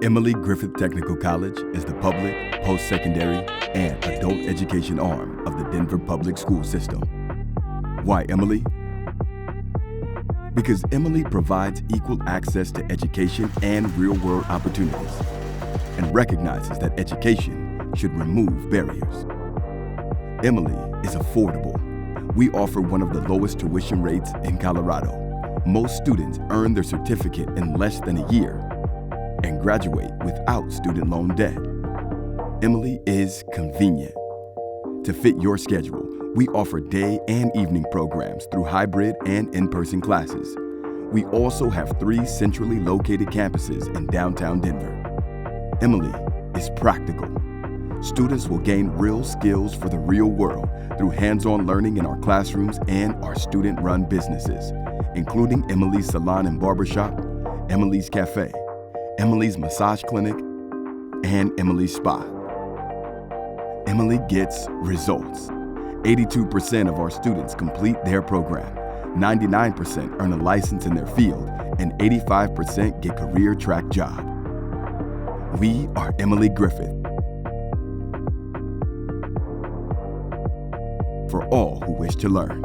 Emily Griffith Technical College is the public, post-secondary, and adult education arm of the Denver public school system. Why Emily? Because Emily provides equal access to education and real-world opportunities, and recognizes that education should remove barriers. Emily is affordable. We offer one of the lowest tuition rates in Colorado. Most students earn their certificate in less than a year and graduate without student loan debt. Emily is convenient. To fit your schedule, we offer day and evening programs through hybrid and in-person classes. We also have 3 centrally located campuses in downtown Denver. Emily is practical. Students will gain real skills for the real world through hands-on learning in our classrooms and our student-run businesses, including Emily's Salon and Barbershop, Emily's Cafe, Emily's Massage Clinic, and Emily's Spa. Emily gets results. 82% of our students complete their program, 99% earn a license in their field, and 85% get career track job. We are Emily Griffith. For all who wish to learn.